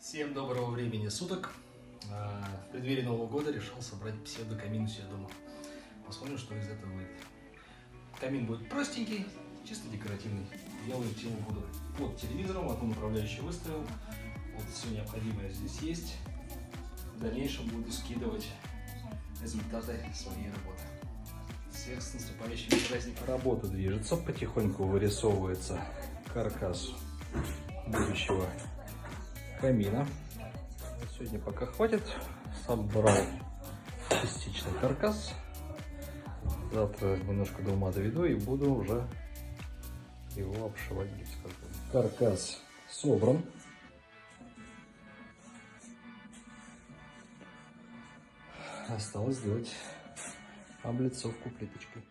Всем доброго времени суток. В преддверии Нового года решил собрать псевдокамин у себя дома. Посмотрим, что из этого выйдет. Камин будет простенький, чисто декоративный. Делать его буду под телевизором, одну направляющую выставил. Вот все необходимое здесь есть. В дальнейшем буду скидывать результаты своей работы. Всех с наступающим праздником. Работа движется, потихоньку вырисовывается каркас будущего камина. Сегодня пока хватит. Собрал частичный каркас. Завтра немножко до ума доведу и буду уже его обшивать гипсокартоном. Каркас собран. Осталось сделать облицовку плиточкой.